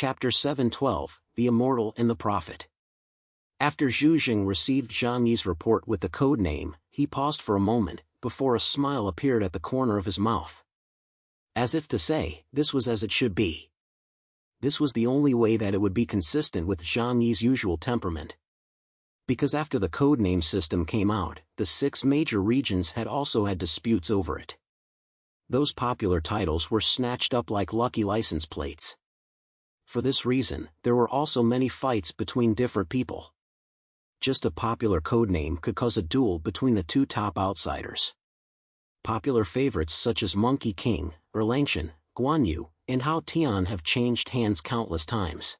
Chapter 712, The Immortal and the Prophet. After Zhu Jing received Zhang Yi's report with the code name, he paused for a moment, before a smile appeared at the corner of his mouth. As if to say, this was as it should be. This was the only way that it would be consistent with Zhang Yi's usual temperament. Because after the codename system came out, the 6 major regions had also had disputes over it. Those popular titles were snatched up like lucky license plates. For this reason, there were also many fights between different people. Just a popular codename could cause a duel between the 2 top outsiders. Popular favorites such as Monkey King, Erlangshan, Guan Yu, and Hao Tian have changed hands countless times.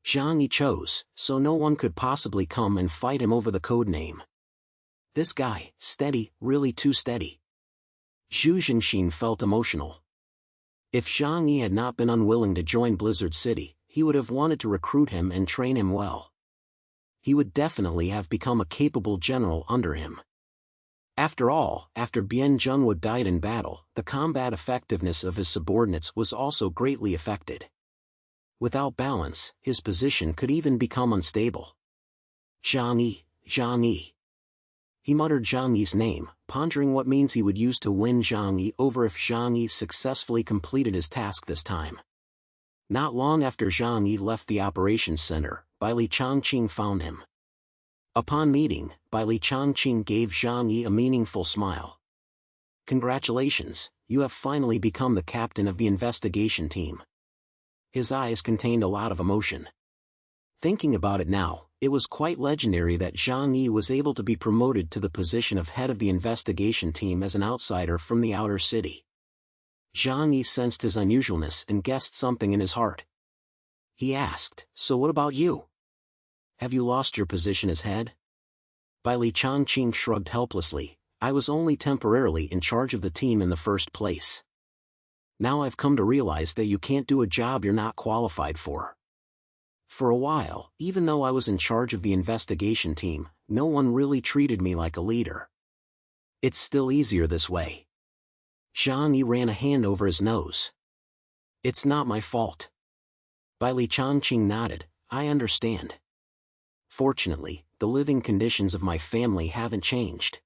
Zhang Yi chose, so no one could possibly come and fight him over the codename. This guy, steady, really too steady. Zhu Jingxin felt emotional. If Zhang Yi had not been unwilling to join Blizzard City, he would have wanted to recruit him and train him well. He would definitely have become a capable general under him. After all, after Bian Zhengwu died in battle, the combat effectiveness of his subordinates was also greatly affected. Without balance, his position could even become unstable. Zhang Yi, Zhang Yi. He muttered Zhang Yi's name, pondering what means he would use to win Zhang Yi over if Zhang Yi successfully completed his task this time. Not long after Zhang Yi left the operations center, Bai Li Changqing found him. Upon meeting, Bai Li Changqing gave Zhang Yi a meaningful smile. "Congratulations, you have finally become the captain of the investigation team." His eyes contained a lot of emotion. Thinking about it now, it was quite legendary that Zhang Yi was able to be promoted to the position of head of the investigation team as an outsider from the outer city. Zhang Yi sensed his unusualness and guessed something in his heart. He asked, "So what about you? Have you lost your position as head?" Bai Li Changqing shrugged helplessly. "I was only temporarily in charge of the team in the first place. Now I've come to realize that you can't do a job you're not qualified for. For a while, even though I was in charge of the investigation team, no one really treated me like a leader. It's still easier this way." Zhang Yi ran a hand over his nose. "It's not my fault." Bai Li Changqing nodded. "I understand. Fortunately, the living conditions of my family haven't changed."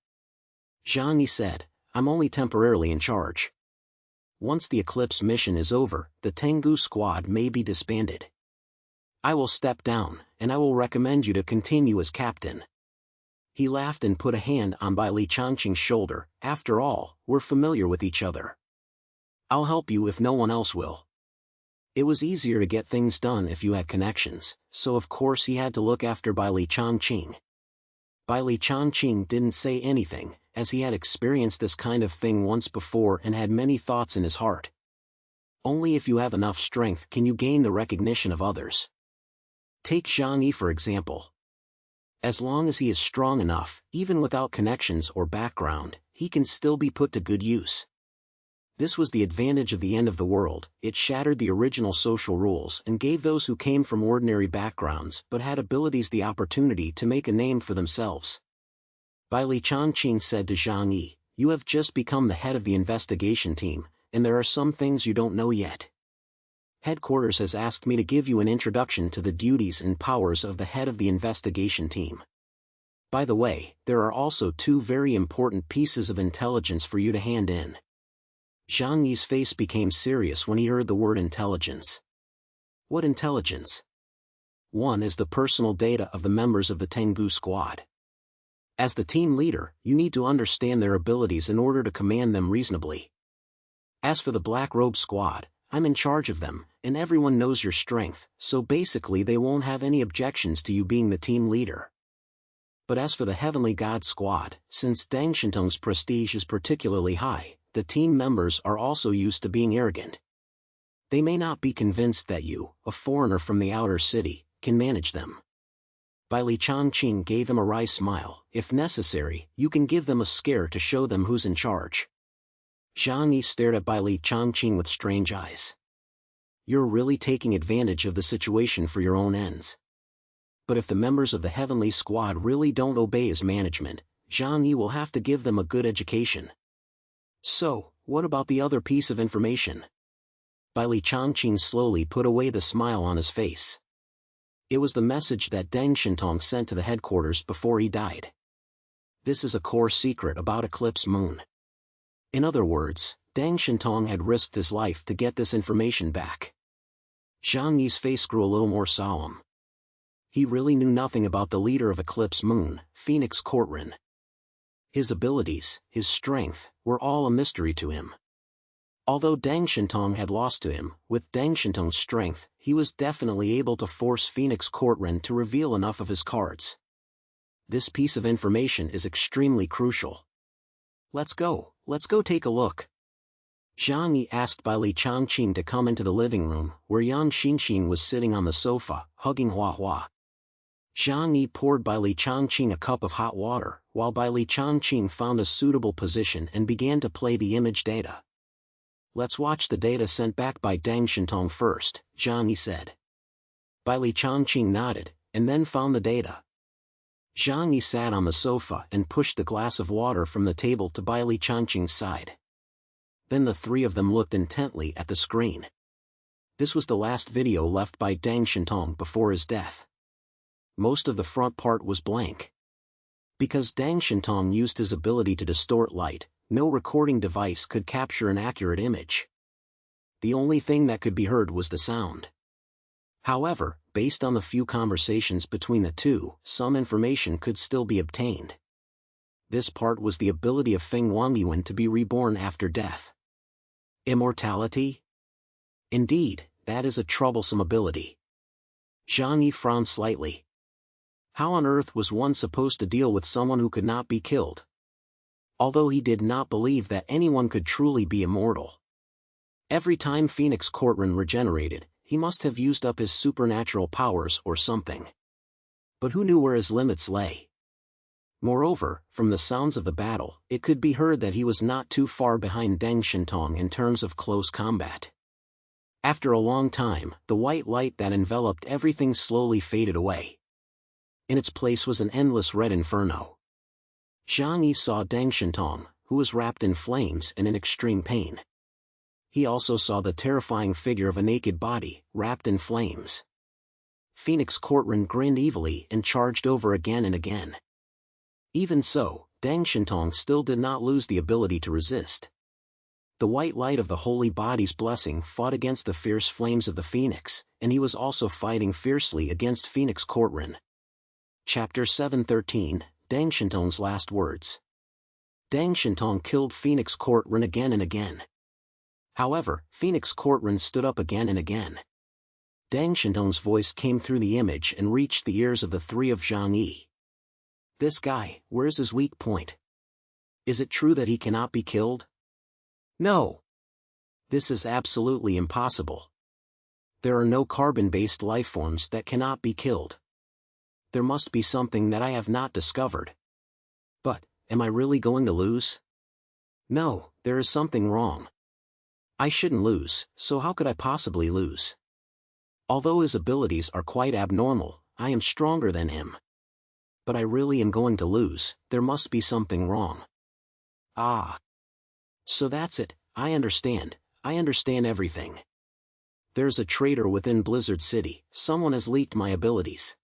Zhang Yi said, "I'm only temporarily in charge. Once the Eclipse mission is over, the Tengu squad may be disbanded. I will step down, and I will recommend you to continue as captain." He laughed and put a hand on Bai Li Changqing's shoulder. "After all, we're familiar with each other. I'll help you if no one else will." It was easier to get things done if you had connections, so of course he had to look after Bai Li Changqing. Bai Li Changqing didn't say anything, as he had experienced this kind of thing once before and had many thoughts in his heart. Only if you have enough strength can you gain the recognition of others. Take Zhang Yi for example. As long as he is strong enough, even without connections or background, he can still be put to good use. This was the advantage of the end of the world. It shattered the original social rules and gave those who came from ordinary backgrounds but had abilities the opportunity to make a name for themselves. Bai Li Changqing said to Zhang Yi, "You have just become the head of the investigation team, and there are some things you don't know yet. Headquarters has asked me to give you an introduction to the duties and powers of the head of the investigation team. By the way, there are also 2 very important pieces of intelligence for you to hand in." Zhang Yi's face became serious when he heard the word intelligence. "What intelligence?" "One is the personal data of the members of the Tengu squad. As the team leader, you need to understand their abilities in order to command them reasonably. As for the Black Robe squad, I'm in charge of them, and everyone knows your strength, so basically they won't have any objections to you being the team leader. But as for the Heavenly God squad, since Deng Shentong's prestige is particularly high, the team members are also used to being arrogant. They may not be convinced that you, a foreigner from the outer city, can manage them." Bai Li Changqing gave him a wry smile. "If necessary, you can give them a scare to show them who's in charge." Zhang Yi stared at Bai Li Changqing with strange eyes. "You're really taking advantage of the situation for your own ends. But if the members of the Heavenly Squad really don't obey his management, Zhang Yi will have to give them a good education." "So, what about the other piece of information?" Bai Li Changqing slowly put away the smile on his face. It was the message that Deng Shentong sent to the headquarters before he died. This is a core secret about Eclipse Moon. In other words, Deng Shentong had risked his life to get this information back. Zhang Yi's face grew a little more solemn. He really knew nothing about the leader of Eclipse Moon, Phoenix Courtrin. His abilities, his strength, were all a mystery to him. Although Deng Shentong had lost to him, with Deng Shentong's strength, he was definitely able to force Phoenix Courtrin to reveal enough of his cards. This piece of information is extremely crucial. Let's go take a look. Zhang Yi asked Bai Li Changqing to come into the living room, where Yang Xinxin was sitting on the sofa, hugging Hua Hua. Zhang Yi poured Bai Li Changqing a cup of hot water, while Bai Li Changqing found a suitable position and began to play the image data. Let's watch the data sent back by Deng Shentong first, Zhang Yi said. Bai Li Changqing nodded, and then found the data. Zhang Yi sat on the sofa and pushed the glass of water from the table to Bai Li Changqing's side. Then the three of them looked intently at the screen. This was the last video left by Deng Shentong before his death. Most of the front part was blank. Because Deng Shentong used his ability to distort light, no recording device could capture an accurate image. The only thing that could be heard was the sound. However, based on the few conversations between the two, some information could still be obtained. This part was the ability of Feng Wangyuan to be reborn after death. Immortality? Indeed, that is a troublesome ability. Zhang Yi frowned slightly. How on earth was one supposed to deal with someone who could not be killed? Although he did not believe that anyone could truly be immortal. Every time Phoenix Courtrin regenerated, he must have used up his supernatural powers or something. But who knew where his limits lay? Moreover, from the sounds of the battle, it could be heard that he was not too far behind Deng Shentong in terms of close combat. After a long time, the white light that enveloped everything slowly faded away. In its place was an endless red inferno. Zhang Yi saw Deng Shentong, who was wrapped in flames and in extreme pain. He also saw the terrifying figure of a naked body, wrapped in flames. Phoenix Courtrin grinned evilly and charged over again and again. Even so, Deng Shentong still did not lose the ability to resist. The white light of the holy body's blessing fought against the fierce flames of the phoenix, and he was also fighting fiercely against Phoenix Courtrin. Chapter 713, Deng Shentong's Last Words. Deng Shentong killed Phoenix Courtrin again and again. However, Phoenix Courtrin stood up again and again. Deng Shentong's voice came through the image and reached the ears of the three of Zhang Yi. This guy, where's his weak point? Is it true that he cannot be killed? No. This is absolutely impossible. There are no carbon-based lifeforms that cannot be killed. There must be something that I have not discovered. But, am I really going to lose? No, there is something wrong. I shouldn't lose, so how could I possibly lose? Although his abilities are quite abnormal, I am stronger than him. But I really am going to lose, there must be something wrong. Ah. So that's it, I understand everything. There's a traitor within Blizzard City, someone has leaked my abilities.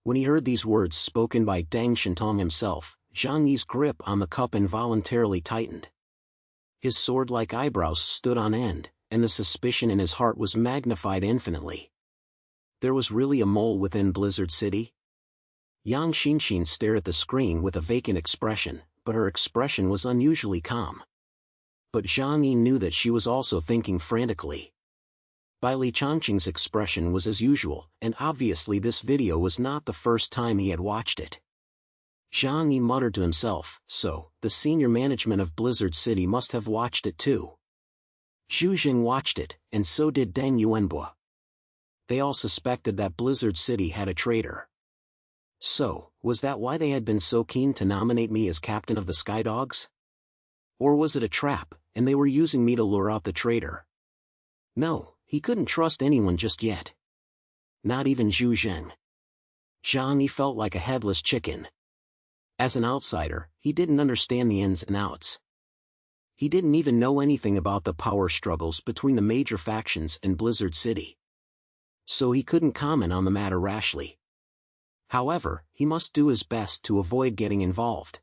When he heard these words spoken by Deng Shentong himself, Zhang Yi's grip on the cup involuntarily tightened. His sword-like eyebrows stood on end, and the suspicion in his heart was magnified infinitely. There was really a mole within Blizzard City? Yang Xinxin stared at the screen with a vacant expression, but her expression was unusually calm. But Zhang Yi knew that she was also thinking frantically. Bai Li Changqing's expression was as usual, and obviously this video was not the first time he had watched it. Zhang Yi muttered to himself, so, the senior management of Blizzard City must have watched it too. Zhu Jing watched it, and so did Deng Yuanbo. They all suspected that Blizzard City had a traitor. So, was that why they had been so keen to nominate me as captain of the Skydogs? Or was it a trap, and they were using me to lure out the traitor? No, he couldn't trust anyone just yet. Not even Zhu Jing. Zhang Yi felt like a headless chicken. As an outsider, he didn't understand the ins and outs. He didn't even know anything about the power struggles between the major factions in Blizzard City. So he couldn't comment on the matter rashly. However, he must do his best to avoid getting involved.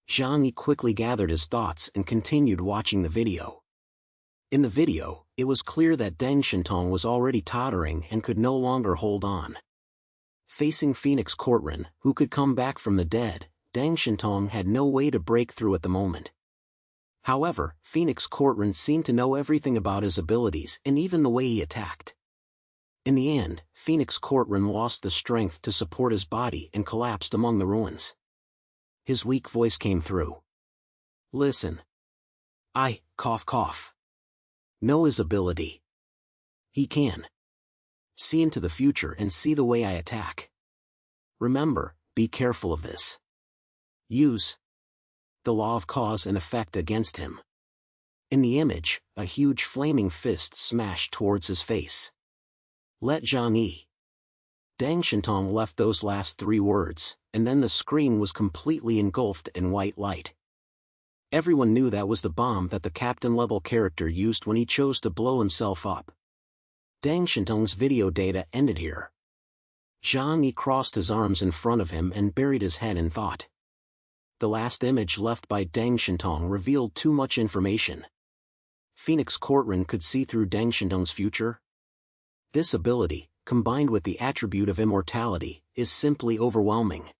Zhang Yi quickly gathered his thoughts and continued watching the video. In the video, it was clear that Deng Shentong was already tottering and could no longer hold on. Facing Phoenix Courtrin, who could come back from the dead, Deng Shentong had no way to break through at the moment. However, Phoenix Courtrin seemed to know everything about his abilities and even the way he attacked. In the end, Phoenix Courtrin lost the strength to support his body and collapsed among the ruins. His weak voice came through. Listen. I, cough cough. Know his ability. He can see into the future and see the way I attack. Remember, be careful of this. Use the law of cause and effect against him. In the image, a huge flaming fist smashed towards his face. Let Zhang Yi. Deng Shentong left those last 3 words, and then the screen was completely engulfed in white light. Everyone knew that was the bomb that the captain-level character used when he chose to blow himself up. Deng Shentong's video data ended here. Zhang Yi crossed his arms in front of him and buried his head in thought. The last image left by Deng Shentong revealed too much information. Phoenix Courtrin could see through Deng Shentong's future. This ability, combined with the attribute of immortality, is simply overwhelming.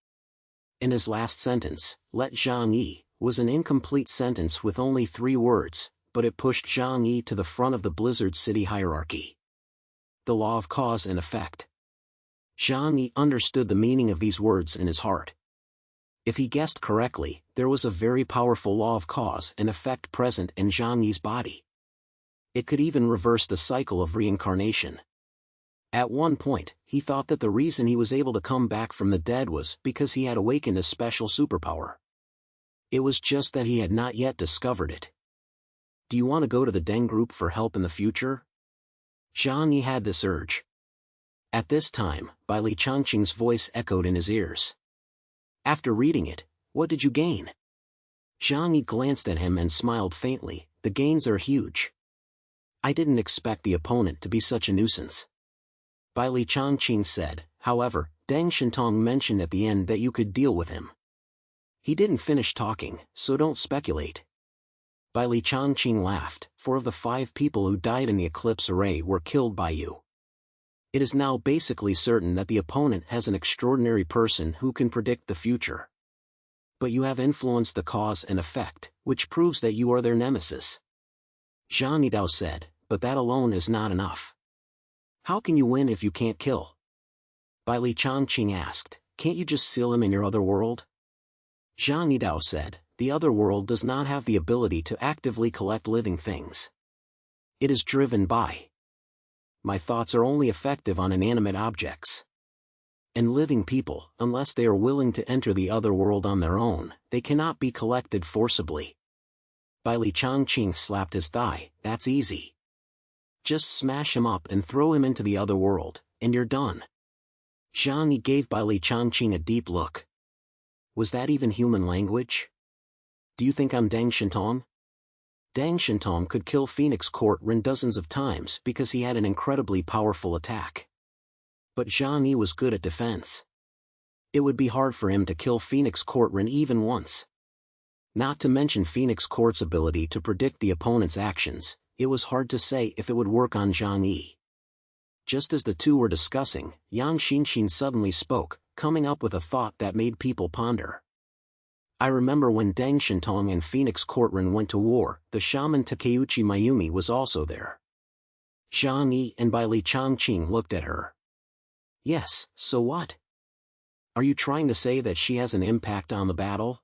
In his last sentence, let Zhang Yi, was an incomplete sentence with only 3 words, but it pushed Zhang Yi to the front of the Blizzard City hierarchy. The law of cause and effect. Zhang Yi understood the meaning of these words in his heart. If he guessed correctly, there was a very powerful law of cause and effect present in Zhang Yi's body. It could even reverse the cycle of reincarnation. At one point, he thought that the reason he was able to come back from the dead was because he had awakened a special superpower. It was just that he had not yet discovered it. Do you want to go to the Deng group for help in the future? Zhang Yi had this urge. At this time, Bai Li Changqing's voice echoed in his ears. After reading it, what did you gain? Zhang Yi glanced at him and smiled faintly. The gains are huge. I didn't expect the opponent to be such a nuisance. Bai Li Changqing said, however, Deng Shentong mentioned at the end that you could deal with him. He didn't finish talking, so don't speculate. Bai Li Changqing laughed. 4 of the 5 people who died in the Eclipse Array were killed by you. It is now basically certain that the opponent has an extraordinary person who can predict the future. But you have influenced the cause and effect, which proves that you are their nemesis. Zhang Yidao said, but that alone is not enough. How can you win if you can't kill? Bai Li Changqing asked, can't you just seal him in your other world? Zhang Yidao said, the other world does not have the ability to actively collect living things. It is driven by. My thoughts are only effective on inanimate objects. And living people, unless they are willing to enter the other world on their own, they cannot be collected forcibly. Bai Li Changqing slapped his thigh. That's easy. Just smash him up and throw him into the other world, and you're done. Zhang Yi gave Bai Li Changqing a deep look. Was that even human language? Do you think I'm Deng Shentong? Deng Shentong could kill Phoenix Courtrin dozens of times because he had an incredibly powerful attack. But Zhang Yi was good at defense. It would be hard for him to kill Phoenix Courtrin even once. Not to mention Phoenix Court's ability to predict the opponent's actions, it was hard to say if it would work on Zhang Yi. Just as the two were discussing, Yang Xinxin suddenly spoke, coming up with a thought that made people ponder. I remember when Deng Shentong and Phoenix Courtrin went to war, the shaman Takeuchi Mayumi was also there. Zhang Yi and Bai Li Changqing looked at her. Yes, so what? Are you trying to say that she has an impact on the battle?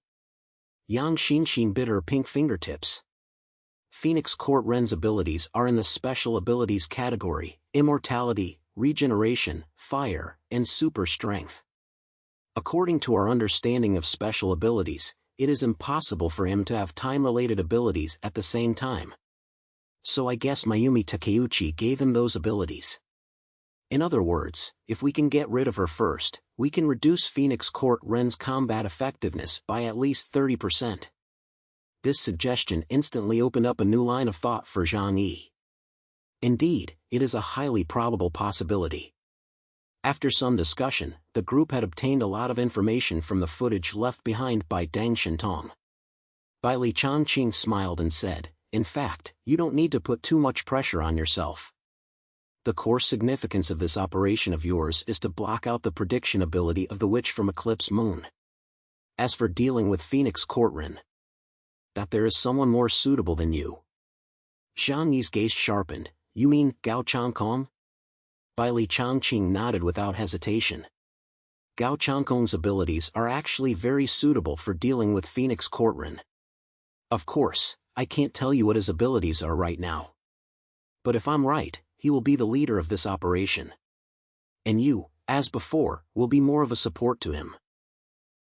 Yang Xinxin bit her pink fingertips. Phoenix Courtrin's abilities are in the special abilities category: immortality, regeneration, fire, and super strength. According to our understanding of special abilities, it is impossible for him to have time-related abilities at the same time. So I guess Mayumi Takeuchi gave him those abilities. In other words, if we can get rid of her first, we can reduce Phoenix Courtrin's combat effectiveness by at least 30%. This suggestion instantly opened up a new line of thought for Zhang Yi. Indeed, it is a highly probable possibility. After some discussion, the group had obtained a lot of information from the footage left behind by Deng Shentong. Bai Li Changqing smiled and said, "In fact, you don't need to put too much pressure on yourself. The core significance of this operation of yours is to block out the prediction ability of the witch from Eclipse Moon. As for dealing with Phoenix Courtrin, that there is someone more suitable than you." Zhang Yi's gaze sharpened. "You mean Gao Changkong?" Bai Li Changqing nodded without hesitation. Gao Changkong's abilities are actually very suitable for dealing with Phoenix Courtrin. Of course, I can't tell you what his abilities are right now. But if I'm right, he will be the leader of this operation. And you, as before, will be more of a support to him.